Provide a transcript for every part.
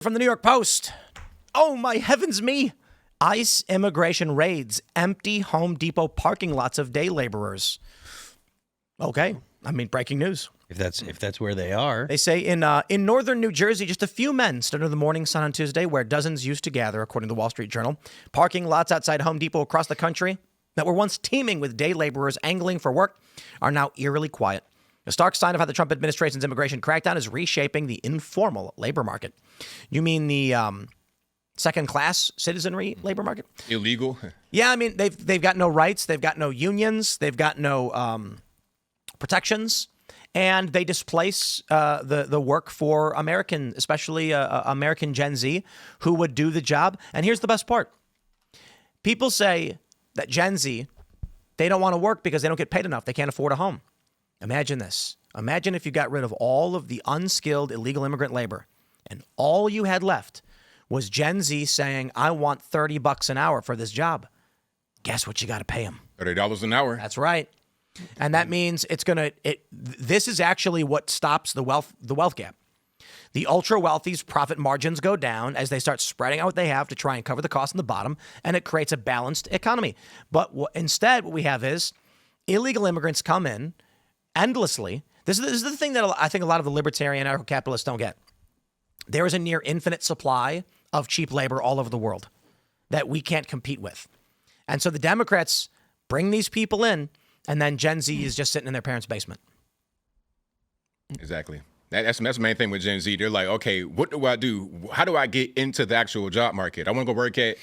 From the New York Post. Oh, my heavens me. ICE immigration raids empty Home Depot parking lots of day laborers. Okay. I mean, breaking news. If that's where they are. They say in northern New Jersey, just a few men stood under the morning sun on Tuesday where dozens used to gather, according to the Wall Street Journal. Parking lots outside Home Depot across the country that were once teeming with day laborers angling for work are now eerily quiet. A stark sign of how the Trump administration's immigration crackdown is reshaping the informal labor market. You mean the second-class citizenry labor market? Illegal? Yeah, I mean, they've got no rights. They've got no unions. They've got no protections. And they displace the work for American, especially American Gen Z, who would do the job. And here's the best part. People say that Gen Z, they don't want to work because they don't get paid enough. They can't afford a home. Imagine this. Imagine if you got rid of all of the unskilled illegal immigrant labor and all you had left was Gen Z saying, I want $30 an hour for this job. Guess what you got to pay them? $30 an hour. That's right. And that means this is actually what stops the wealth gap. The ultra wealthy's profit margins go down as they start spreading out what they have to try and cover the cost in the bottom, and it creates a balanced economy. But instead, what we have is illegal immigrants come in endlessly. This is the thing that I think a lot of the libertarian anarcho-capitalists don't get. There is a near infinite supply of cheap labor all over the world that we can't compete with. And so the Democrats bring these people in, and then Gen Z is just sitting in their parents' basement. Exactly. That's the main thing with Gen Z. They're like, okay, what do I do? How do I get into the actual job market? I want to go work at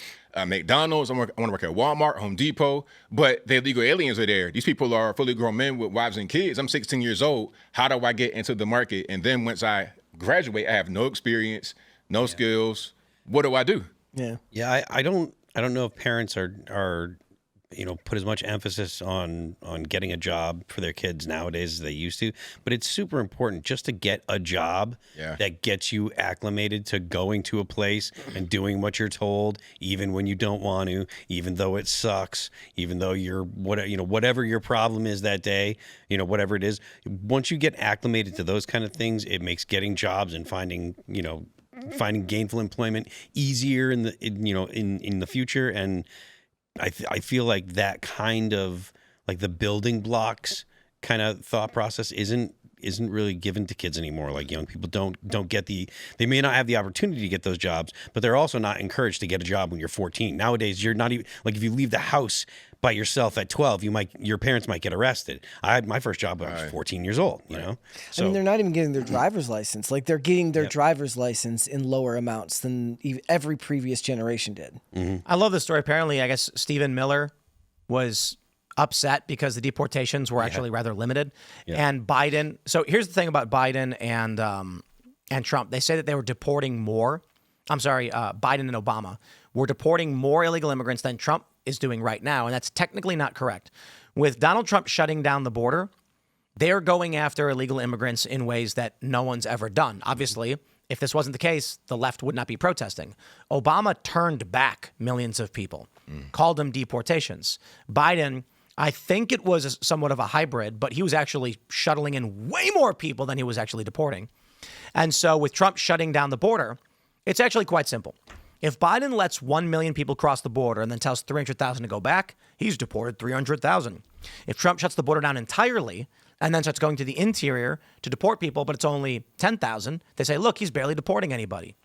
McDonald's. I want to work at Walmart, Home Depot. But the illegal aliens are there. These people are fully grown men with wives and kids. I'm 16 years old. How do I get into the market? And then once I graduate, I have no experience, no skills. What do I do? Yeah. I don't know if parents are put as much emphasis on getting a job for their kids nowadays as they used to. But it's super important just to get a job that gets you acclimated to going to a place and doing what you're told, even when you don't want to, even though it sucks, even though whatever your problem is that day, whatever it is. Once you get acclimated to those kind of things, it makes getting jobs and finding gainful employment easier in the future. And I feel like that kind of like the building blocks kind of thought process isn't really given to kids anymore. Like young people don't get they may not have the opportunity to get those jobs, but they're also not encouraged to get a job when you're 14. Nowadays, you're not even like if you leave the house by yourself at 12, your parents might get arrested. I had my first job when I was 14 years old, you know? So, I mean, they're not even getting their driver's license. Like they're getting their driver's license in lower amounts than every previous generation did. Mm-hmm. I love this story. Apparently, I guess Stephen Miller was upset because the deportations were actually rather limited. Yeah. And Biden, so here's the thing about Biden and Trump. They say that they were deporting more. Biden and Obama were deporting more illegal immigrants than Trump is doing right now, and that's technically not correct. With Donald Trump shutting down the border, they're going after illegal immigrants in ways that no one's ever done. Obviously, if this wasn't the case, the left would not be protesting. Obama turned back millions of people, called them deportations. Biden, I think it was somewhat of a hybrid, but he was actually shuttling in way more people than he was actually deporting. And so with Trump shutting down the border, it's actually quite simple. If Biden lets 1 million people cross the border and then tells 300,000 to go back, he's deported 300,000. If Trump shuts the border down entirely and then starts going to the interior to deport people, but it's only 10,000, they say, look, he's barely deporting anybody.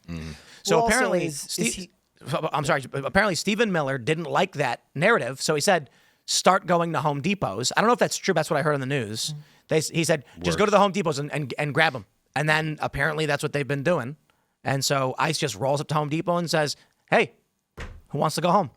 So Well, apparently, also apparently Stephen Miller didn't like that narrative. So he said, start going to Home Depots. I don't know if that's true. That's what I heard on the news. He said, just go to the Home Depots and grab them. And then apparently that's what they've been doing. And so ICE just rolls up to Home Depot and says, hey, who wants to go home?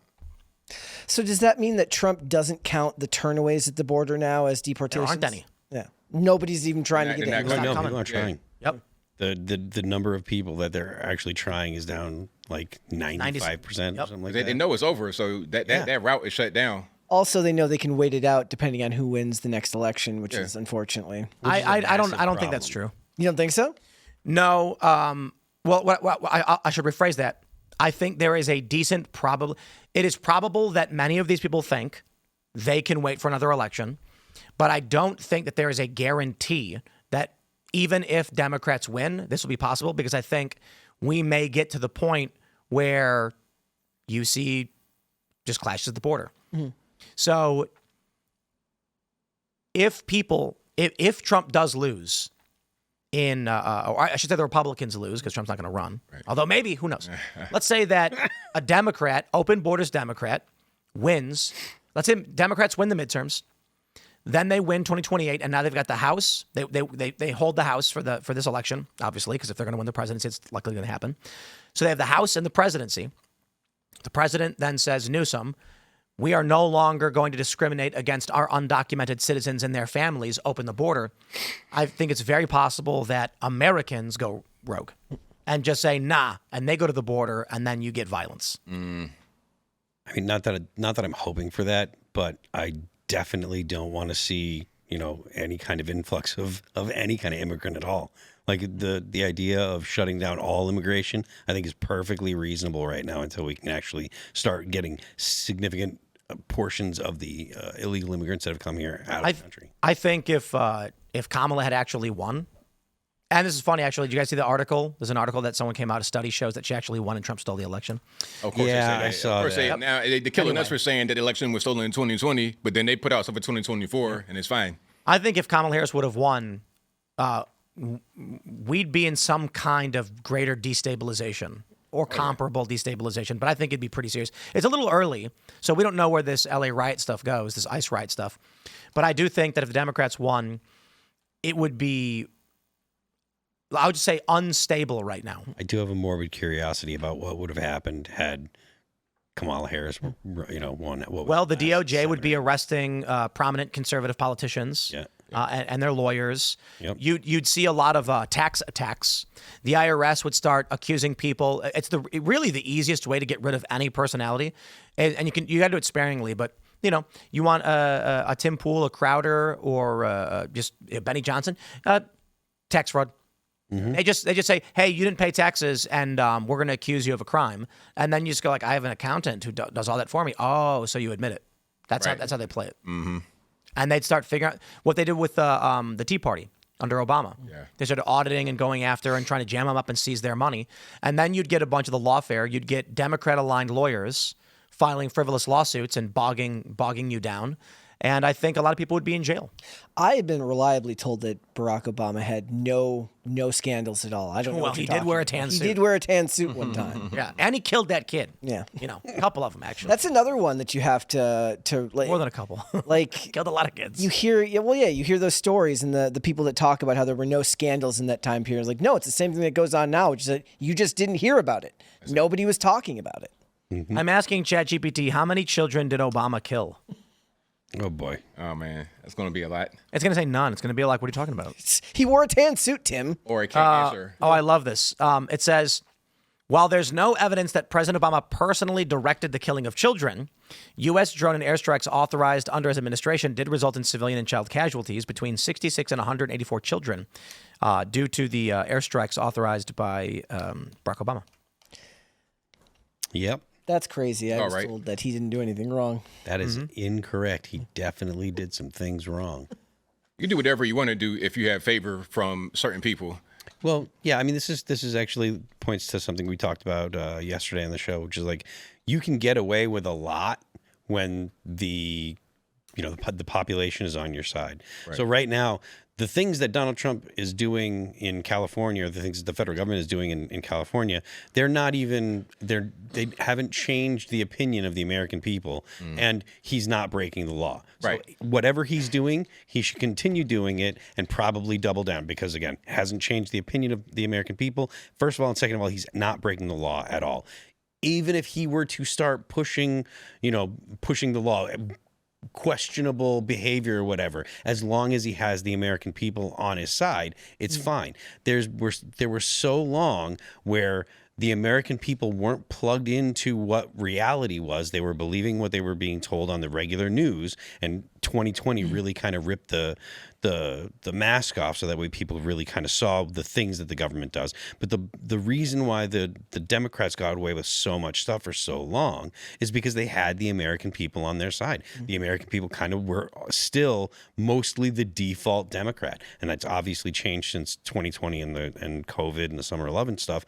So does that mean that Trump doesn't count the turnaways at the border now as deportations? There aren't any. Yeah. Nobody's even trying to get in. No, people aren't trying. Yep. The number of people that they're actually trying is down like 95% or something like that. They know it's over, so that route is shut down. Also, they know they can wait it out depending on who wins the next election, which is unfortunately. I don't think that's true. You don't think so? No. I should rephrase that. I think there is a decent it is probable that many of these people think they can wait for another election, but I don't think that there is a guarantee that even if Democrats win, this will be possible, because I think we may get to the point where you see just clashes at the border. So if Trump does lose or I should say the Republicans lose because Trump's not going to run. Right. Although maybe, who knows? Let's say that a Democrat, open borders Democrat, wins. Let's say Democrats win the midterms. Then they win 2028, and now they've got the House. They hold the House for this election, obviously, because if they're going to win the presidency, it's likely going to happen. So they have the House and the presidency. The president then says, Newsom, we are no longer going to discriminate against our undocumented citizens and their families. Open the border. I think it's very possible that Americans go rogue and just say, nah, and they go to the border, and then you get violence. I mean, not that I'm hoping for that, but I definitely don't want to see, any kind of influx of any kind of immigrant at all. Like the idea of shutting down all immigration, I think is perfectly reasonable right now until we can actually start getting significant portions of the illegal immigrants that have come here out of the country. I think if Kamala had actually won, and this is funny, actually, did you guys see the article? There's an article that someone came out, a study shows that she actually won and Trump stole the election. Of course, yeah, I saw that. Now, they're killing us for saying that the election was stolen in 2020, but then they put out stuff for 2024, and it's fine. I think if Kamala Harris would have won, we'd be in some kind of greater destabilization or comparable destabilization, but I think it'd be pretty serious. It's a little early, so we don't know where this LA riot stuff goes, this ICE riot stuff. But I do think that if the Democrats won, it would be, I would just say, unstable right now. I do have a morbid curiosity about what would have happened had Kamala Harris, won. Well, the DOJ would be arresting prominent conservative politicians. Yeah. And their lawyers. Yep. You'd see a lot of tax attacks. The IRS would start accusing people. It's really the easiest way to get rid of any personality, and you got to do it sparingly. But you want a Tim Pool, a Crowder, or just Benny Johnson, tax fraud. Mm-hmm. They just say, hey, you didn't pay taxes, and we're going to accuse you of a crime, and then you just go like, I have an accountant who does all that for me. Oh, so you admit it. That's how they play it. Mm-hmm. And they'd start figuring out what they did with the Tea Party under Obama. Yeah. They started auditing and going after and trying to jam them up and seize their money. And then you'd get a bunch of the lawfare. You'd get Democrat-aligned lawyers filing frivolous lawsuits and bogging you down. And I think a lot of people would be in jail. I have been reliably told that Barack Obama had no scandals at all. I don't know. Well, he did wear a tan suit. He did wear a tan suit one time. Yeah, and he killed that kid. Yeah, a couple of them actually. That's another one that you have to like, more than a couple. Like killed a lot of kids. You hear, you hear those stories and the people that talk about how there were no scandals in that time period. It's like, no, it's the same thing that goes on now, which is that you just didn't hear about it. Nobody was talking about it. Mm-hmm. I'm asking ChatGPT, how many children did Obama kill? Oh, boy. Oh, man. That's going to be a lot. It's going to say none. It's going to be like, what are you talking about? He wore a tan suit, Tim. Or it can't answer. Oh, I love this. It says, while there's no evidence that President Obama personally directed the killing of children, U.S. drone and airstrikes authorized under his administration did result in civilian and child casualties, between 66 and 184 children, due to the airstrikes authorized by Barack Obama. Yep. That's crazy. I was told that he didn't do anything wrong. That is incorrect. He definitely did some things wrong. You can do whatever you want to do if you have favor from certain people. Well, yeah, I mean, this is actually points to something we talked about yesterday on the show, which is like you can get away with a lot when the population is on your side. Right. So right now, the things that Donald Trump is doing in California, or the things that the federal government is doing in California, they haven't changed the opinion of the American people, and he's not breaking the law. So whatever he's doing, he should continue doing it and probably double down because, again, it hasn't changed the opinion of the American people, first of all, and second of all, he's not breaking the law at all. Even if he were to start pushing the law, questionable behavior or whatever, as long as he has the American people on his side, it's fine. There were so long where the American people weren't plugged into what reality was. They were believing what they were being told on the regular news. And 2020 really kind of ripped the mask off, so that way people really kind of saw the things that the government does. But the reason why the Democrats got away with so much stuff for so long is because they had the American people on their side. The American people kind of were still mostly the default Democrat, and that's obviously changed since 2020 and COVID and the Summer 11 stuff.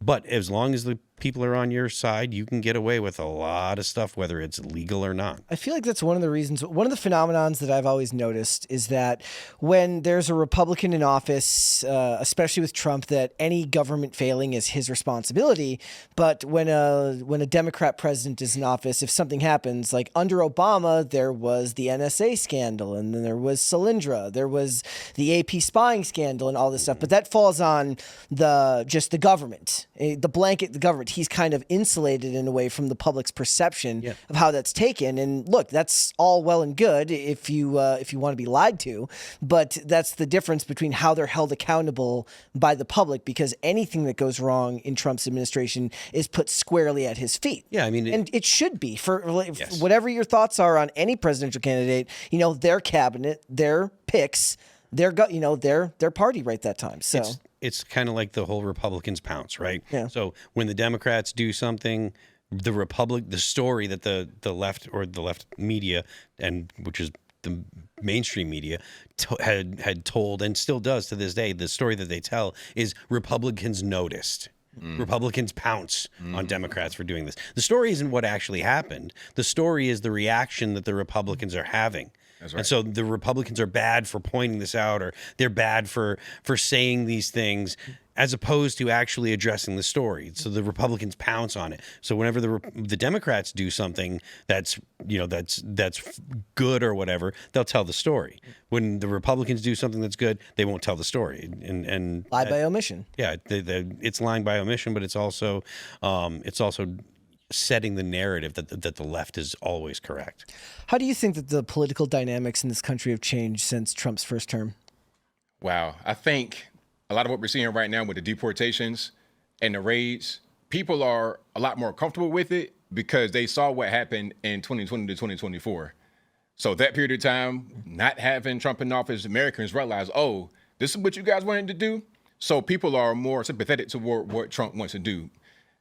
But as long as the people are on your side, you can get away with a lot of stuff, whether it's legal or not. I feel like that's one of the reasons, one of the phenomenons that I've always noticed is that when there's a Republican in office, especially with Trump, that any government failing is his responsibility. But when a Democrat president is in office, if something happens, like under Obama, there was the NSA scandal, and then there was Solyndra, there was the AP spying scandal and all this stuff. But that falls on just the government, the blanket, the government. He's kind of insulated in a way from the public's perception of how that's taken. And look, that's all well and good if you want to be lied to, but that's the difference between how they're held accountable by the public, because anything that goes wrong in Trump's administration is put squarely at his feet. Yeah, I mean, and it should be for whatever your thoughts are on any presidential candidate. Their cabinet, their picks, their party right that time. So. It's kind of like the whole Republicans pounce, right? Yeah. So when the Democrats do something, the story that the left or the left media, and which is the mainstream media, had told and still does to this day, the story that they tell is Republicans noticed. Republicans pounce on Democrats for doing this. The story isn't what actually happened. The story is the reaction that the Republicans are having. That's right. And so the Republicans are bad for pointing this out, or they're bad for saying these things, as opposed to actually addressing the story. So the Republicans pounce on it. So whenever the Democrats do something that's good or whatever, they'll tell the story. When the Republicans do something that's good, they won't tell the story. And lie by omission. Yeah, it's lying by omission, but it's also setting the narrative that the left is always correct. How do you think that the political dynamics in this country have changed since Trump's first term? Wow. I think a lot of what we're seeing right now with the deportations and the raids, people are a lot more comfortable with it because they saw what happened in 2020 to 2024. So that period of time, not having Trump in office, Americans realize, oh, this is what you guys wanted to do? So people are more sympathetic toward what Trump wants to do.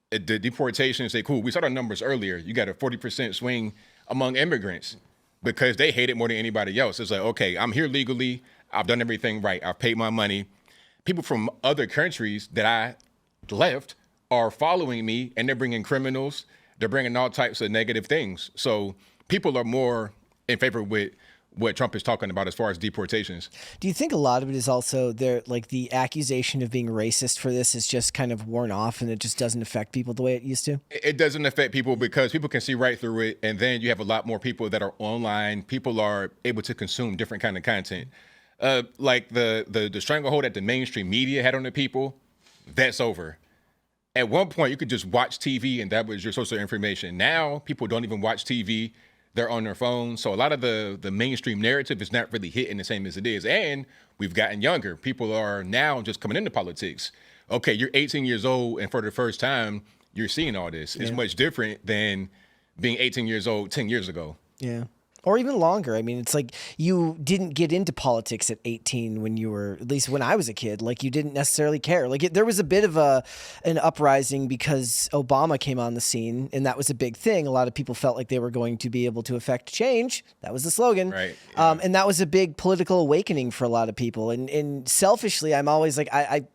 The deportation, say, cool, we saw the numbers earlier. You got a 40% swing among immigrants because they hate it more than anybody else. It's like, okay, I'm here legally. I've done everything right. I've paid my money. People from other countries that I left are following me, and they're bringing criminals. They're bringing all types of negative things. So people are more in favor with what Trump is talking about as far as deportations. Do you think a lot of it is also the accusation of being racist for this is just kind of worn off and it just doesn't affect people the way it used to? It doesn't affect people because people can see right through it. And then you have a lot more people that are online. People are able to consume different kind of content. Like the stranglehold that the mainstream media had on the people, that's over. At one point, you could just watch TV and that was your source of information. Now, people don't even watch TV. They're on their phones. So a lot of the mainstream narrative is not really hitting the same as it is. And we've gotten younger. People are now just coming into politics. Okay, you're 18 years old, and for the first time, you're seeing all this. It's much different than being 18 years old 10 years ago. Yeah. Or even longer. I mean, it's like you didn't get into politics at 18 when you were, at least when I was a kid, like you didn't necessarily care. Like there was a bit of an uprising because Obama came on the scene, and that was a big thing. A lot of people felt like they were going to be able to affect change. That was the slogan. Right. Yeah. And that was a big political awakening for a lot of people. And selfishly, I'm always like, I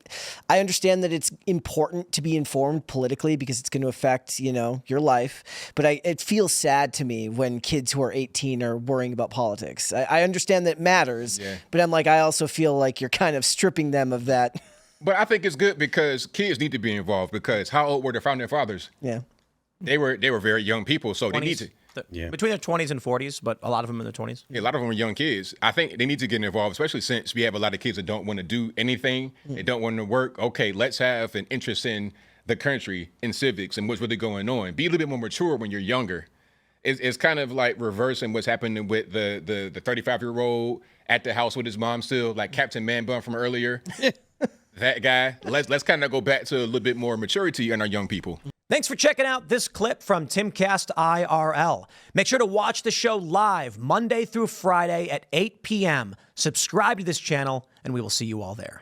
understand that it's important to be informed politically because it's going to affect, your life. But it feels sad to me when kids who are 18 are worrying about politics. I understand that it matters, but I'm like, I also feel like you're kind of stripping them of that. But I think it's good because kids need to be involved because how old were the founding fathers? Yeah. They were very young people, so 20s, they need to. Between their 20s and 40s, but a lot of them in their 20s. Yeah, a lot of them are young kids. I think they need to get involved, especially since we have a lot of kids that don't want to do anything. They don't want to work. Okay, let's have an interest in the country, in civics, and what's really going on. Be a little bit more mature when you're younger. It's kind of like reversing what's happening with the 35-year-old at the house with his mom still, like Captain Man Bun from earlier. That guy. Let's kind of go back to a little bit more maturity in our young people. Thanks for checking out this clip from Timcast IRL. Make sure to watch the show live Monday through Friday at 8 p.m. Subscribe to this channel, and we will see you all there.